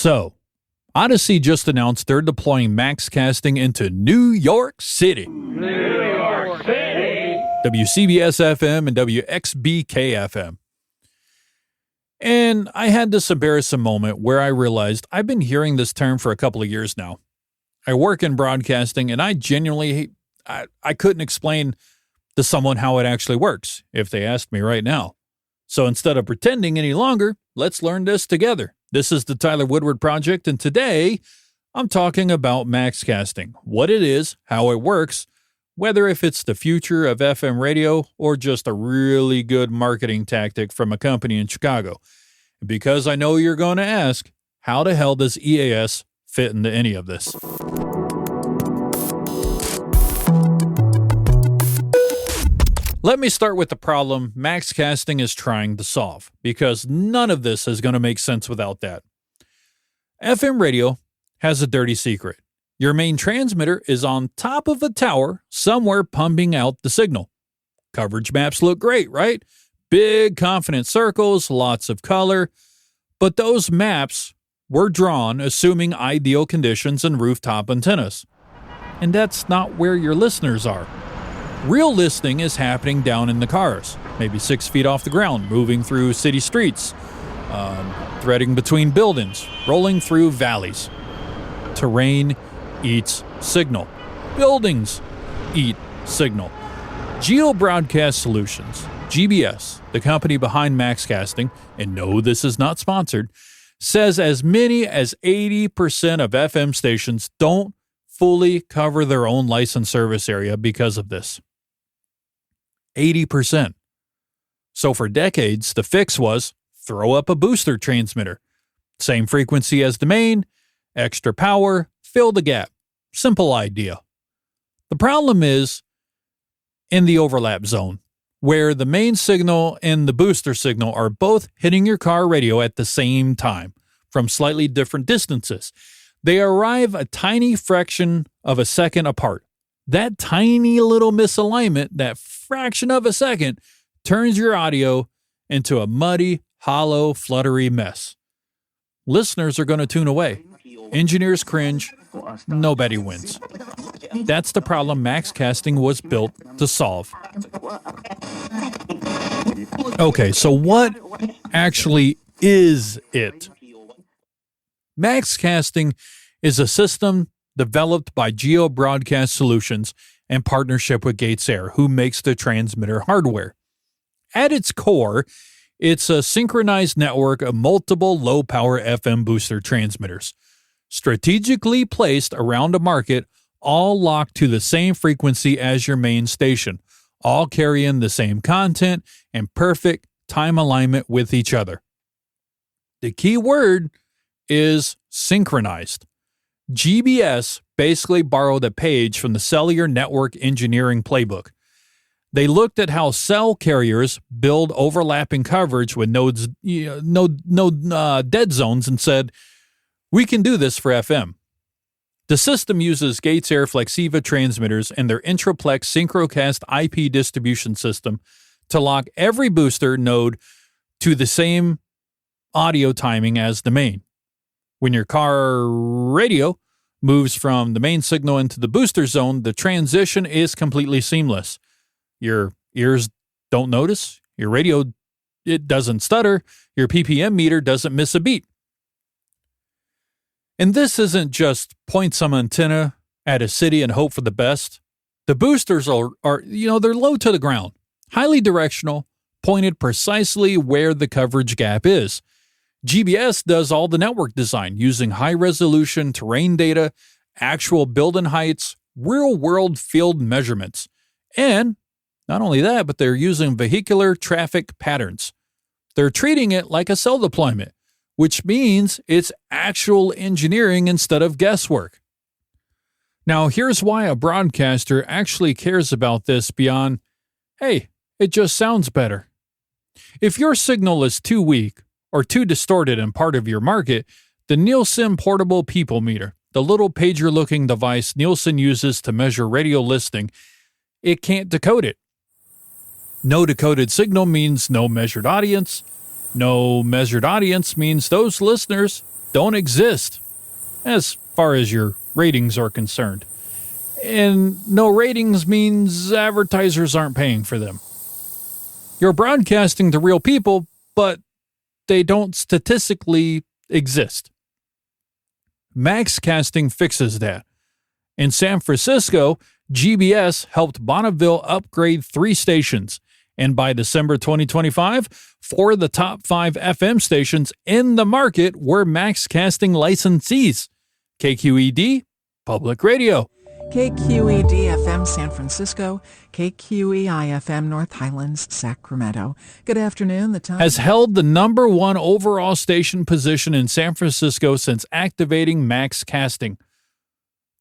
So, Audacy just announced they're deploying MaxxCasting into New York City. New York City! WCBS-FM and WXBK-FM. And I had this embarrassing moment where I realized I've been hearing this term for a couple of years now. I work in broadcasting, and I genuinely, I couldn't explain to someone how it actually works if they asked me right now. So instead of pretending any longer, let's learn this together. This is the Tyler Woodward Project, and today I'm talking about MaxxCasting, what it is, how it works, whether if it's the future of FM radio or just a really good marketing tactic from a company in Chicago. Because I know you're going to ask, how the hell does EAS fit into any of this? Let me start with the problem MaxxCasting is trying to solve, because none of this is going to make sense without that. FM radio has a dirty secret. Your main transmitter is on top of a tower somewhere pumping out the signal. Coverage maps look great, right? Big, confident circles, lots of color. But those maps were drawn assuming ideal conditions and rooftop antennas. And that's not where your listeners are. Real listening is happening down in the cars, maybe 6 feet off the ground, moving through city streets, threading between buildings, rolling through valleys. Terrain eats signal. Buildings eat signal. Geo Broadcast Solutions, GBS, the company behind MaxxCasting, and no, this is not sponsored, says as many as 80% of FM stations don't fully cover their own licensed service area because of this. 80%. So for decades, the fix was throw up a booster transmitter. Same frequency as the main, extra power, fill the gap. Simple idea. The problem is in the overlap zone, where the main signal and the booster signal are both hitting your car radio at the same time from slightly different distances. They arrive a tiny fraction of a second apart. That tiny little misalignment, that fraction of a second, turns your audio into a muddy, hollow, fluttery mess. Listeners are going to tune away. Engineers cringe. Nobody wins. That's the problem MaxxCasting was built to solve. Okay, so what actually is it? MaxxCasting is a system developed by Geo Broadcast Solutions in partnership with Gates Air, who makes the transmitter hardware. At its core, it's a synchronized network of multiple low-power FM booster transmitters, strategically placed around a market, all locked to the same frequency as your main station, all carrying the same content and perfect time alignment with each other. The key word is synchronized. GBS basically borrowed a page from the cellular network engineering playbook. They looked at how cell carriers build overlapping coverage with no dead zones and said, we can do this for FM. The system uses Gates Air Flexiva transmitters and their Intraplex Synchrocast IP distribution system to lock every booster node to the same audio timing as the main. When your car radio moves from the main signal into the booster zone, the transition is completely seamless. Your ears don't notice. Your radio, it doesn't stutter. Your PPM meter doesn't miss a beat. And this isn't just point some antenna at a city and hope for the best. The boosters are they're low to the ground, highly directional, pointed precisely where the coverage gap is. GBS does all the network design using high-resolution terrain data, actual building heights, real-world field measurements. And not only that, but they're using vehicular traffic patterns. They're treating it like a cell deployment, which means it's actual engineering instead of guesswork. Now, here's why a broadcaster actually cares about this beyond, hey, it just sounds better. If your signal is too weak, or too distorted in part of your market, the Nielsen portable people meter, the little pager-looking device Nielsen uses to measure radio listening, it can't decode it. No decoded signal means no measured audience. No measured audience means those listeners, don't exist as far as your ratings are concerned. And no ratings means advertisers aren't paying for them. You're broadcasting to real people, but they don't statistically exist. MaxxCasting fixes that. In San Francisco, GBS helped Bonneville upgrade 3 stations, and by December 2025, 4 of the top 5 FM stations in the market were MaxxCasting licensees. KQED, Public Radio. KQED-FM San Francisco, KQEI-FM North Highlands, Sacramento. Good afternoon. The time has held the number 1 overall station position in San Francisco since activating MaxxCasting.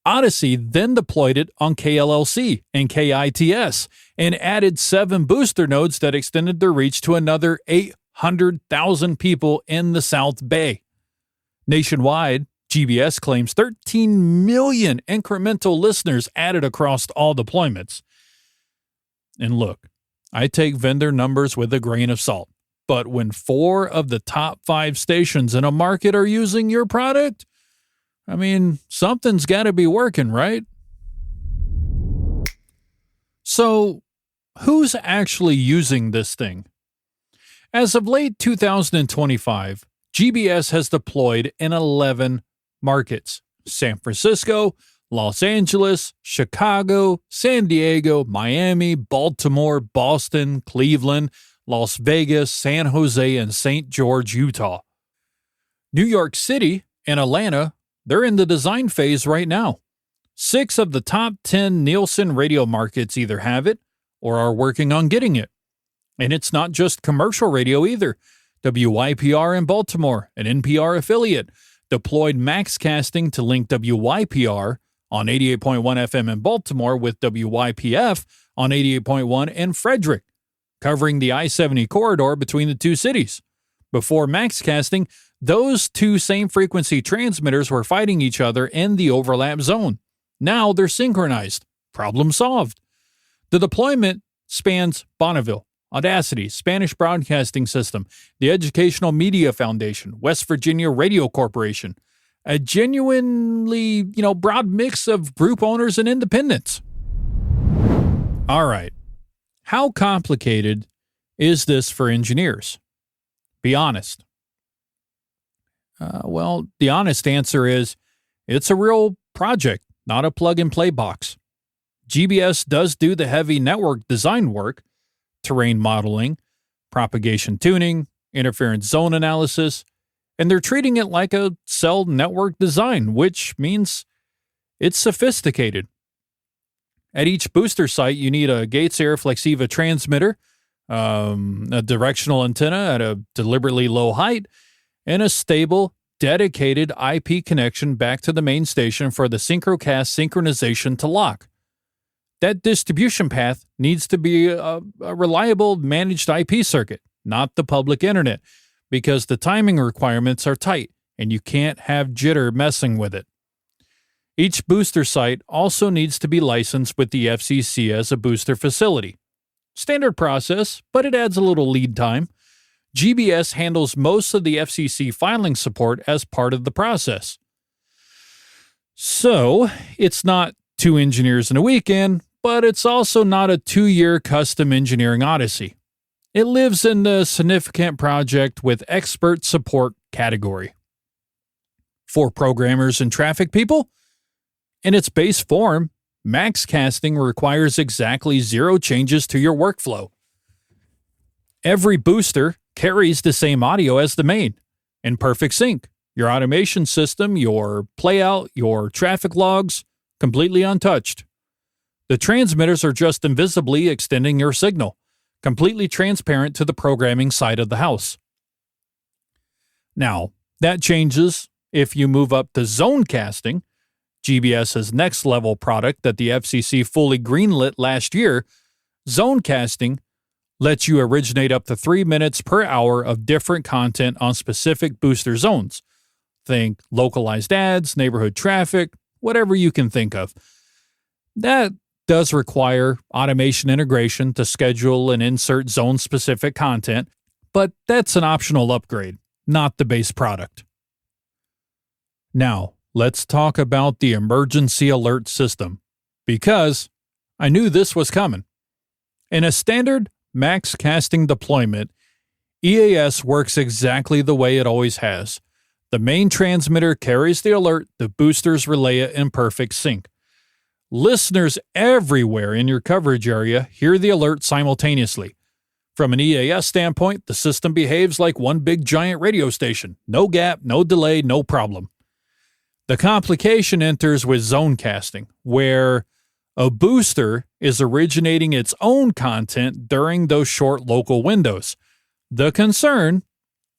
Audacy then deployed it on KLLC and KITS and added 7 booster nodes that extended their reach to another 800,000 people in the South Bay. Nationwide, GBS claims 13 million incremental listeners added across all deployments. And look, I take vendor numbers with a grain of salt, but when 4 of the top 5 stations in a market are using your product, I mean, something's got to be working, right? So, who's actually using this thing? As of late 2025, GBS has deployed in 11 markets: San Francisco, Los Angeles, Chicago, San Diego, Miami, Baltimore, Boston, Cleveland, Las Vegas, San Jose, and St. George, Utah. New York City and Atlanta, they're in the design phase right now. 6 of the top 10 Nielsen radio markets either have it or are working on getting it. And it's not just commercial radio either. WYPR in Baltimore, an NPR affiliate, deployed MaxxCasting to link WYPR on 88.1 FM in Baltimore with WYPF on 88.1 in Frederick, covering the I-70 corridor between the 2 cities. Before MaxxCasting, those 2 same frequency transmitters were fighting each other in the overlap zone. Now they're synchronized. Problem solved. The deployment spans Bonneville, Audacity, Spanish Broadcasting System, the Educational Media Foundation, West Virginia Radio Corporation, a genuinely, broad mix of group owners and independents. All right. How complicated is this for engineers? Be honest. Well, the honest answer is it's a real project, not a plug-and-play box. GBS does do the heavy network design work, terrain modeling, propagation tuning, interference zone analysis, and they're treating it like a cell network design, which means it's sophisticated. At each booster site, you need a Gates Air Flexiva transmitter, a directional antenna at a deliberately low height, and a stable, dedicated IP connection back to the main station for the SynchroCast synchronization to lock. That distribution path needs to be a reliable managed IP circuit, not the public internet, because the timing requirements are tight and you can't have jitter messing with it. Each booster site also needs to be licensed with the FCC as a booster facility. Standard process, but it adds a little lead time. GBS handles most of the FCC filing support as part of the process. So, it's not 2 engineers in a weekend, but it's also not a 2-year custom engineering odyssey. It lives in the significant project with expert support category. For programmers and traffic people, in its base form, MaxxCasting requires exactly 0 changes to your workflow. Every booster carries the same audio as the main, in perfect sync. Your automation system, your playout, your traffic logs, completely untouched. The transmitters are just invisibly extending your signal, completely transparent to the programming side of the house. Now, that changes if you move up to ZoneCasting, GBS's next-level product that the FCC fully greenlit last year. ZoneCasting lets you originate up to 3 minutes per hour of different content on specific booster zones. Think localized ads, neighborhood traffic, whatever you can think of. That does require automation integration to schedule and insert zone-specific content, but that's an optional upgrade, not the base product. Now, let's talk about the emergency alert system, because I knew this was coming. In a standard MaxxCasting deployment, EAS works exactly the way it always has. The main transmitter carries the alert, the boosters relay it in perfect sync. Listeners everywhere in your coverage area hear the alert simultaneously. From an EAS standpoint, the system behaves like one big giant radio station. No gap, no delay, no problem. The complication enters with ZoneCasting, where a booster is originating its own content during those short local windows. The concern,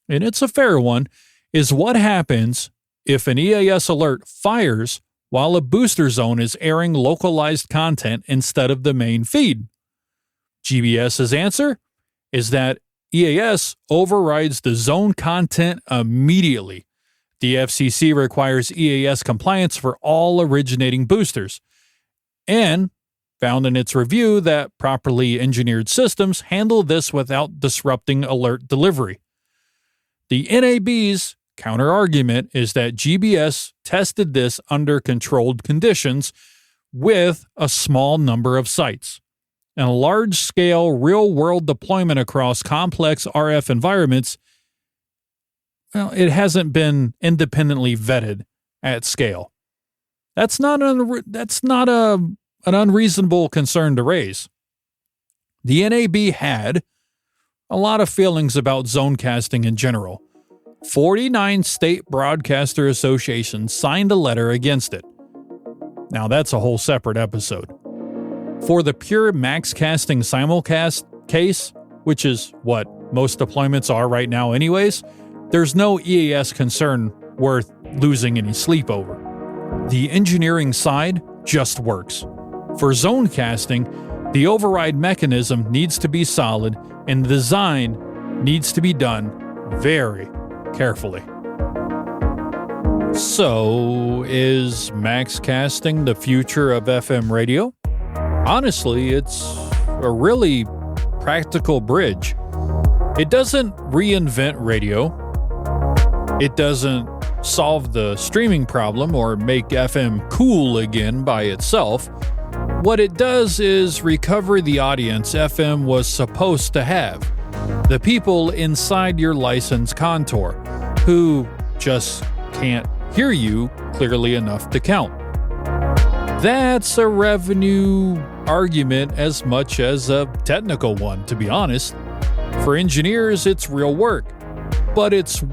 and it's a fair one, is what happens if an EAS alert fires while a booster zone is airing localized content instead of the main feed. GBS's answer is that EAS overrides the zone content immediately. The FCC requires EAS compliance for all originating boosters, and found in its review that properly engineered systems handle this without disrupting alert delivery. The NAB's counter-argument is that GBS tested this under controlled conditions with a small number of sites. And a large-scale, real-world deployment across complex RF environments, well, it hasn't been independently vetted at scale. That's not an unreasonable concern to raise. The NAB had a lot of feelings about ZoneCasting in general. 49 state broadcaster associations signed a letter against it. Now that's a whole separate episode. For the pure MaxxCasting simulcast case, which is what most deployments are right now anyways, there's no EAS concern worth losing any sleep over. The engineering side just works. For ZoneCasting, the override mechanism needs to be solid and the design needs to be done very carefully. So, is MaxxCasting the future of FM radio? Honestly, it's a really practical bridge. It doesn't reinvent radio. It doesn't solve the streaming problem or make FM cool again by itself. What it does is recover the audience FM was supposed to have. The people inside your license contour who just can't hear you clearly enough to count. That's a revenue argument as much as a technical one, to be honest. For engineers, it's real work, but it's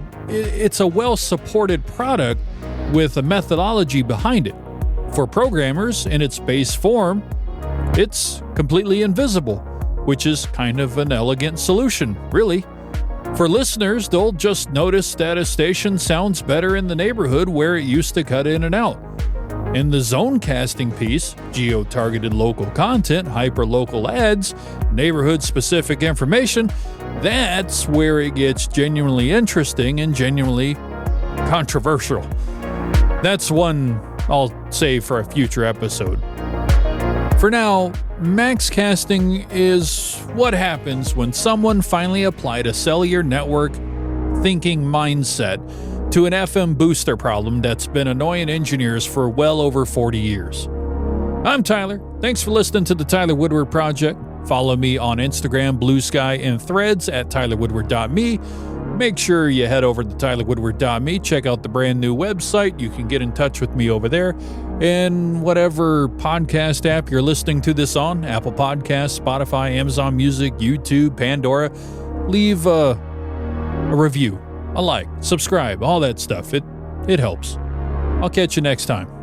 a well-supported product with a methodology behind it. For programmers, in its base form, it's completely invisible, which is kind of an elegant solution, really. For listeners, they'll just notice that a station sounds better in the neighborhood where it used to cut in and out. In the ZoneCasting piece, geo-targeted local content, hyper-local ads, neighborhood-specific information, that's where it gets genuinely interesting and genuinely controversial. That's one I'll save for a future episode. For now, MaxxCasting is what happens when someone finally applied a cellular network thinking mindset to an FM booster problem that's been annoying engineers for well over 40 years. I'm Tyler. Thanks for listening to the Tyler Woodward Project. Follow me on Instagram, Blue Sky, and Threads at tylerwoodward.me. Make sure you head over to tylerwoodward.me. Check out the brand new website. You can get in touch with me over there. And whatever podcast app you're listening to this on, Apple Podcasts, Spotify, Amazon Music, YouTube, Pandora, leave a review, a like, subscribe, all that stuff. It helps. I'll catch you next time.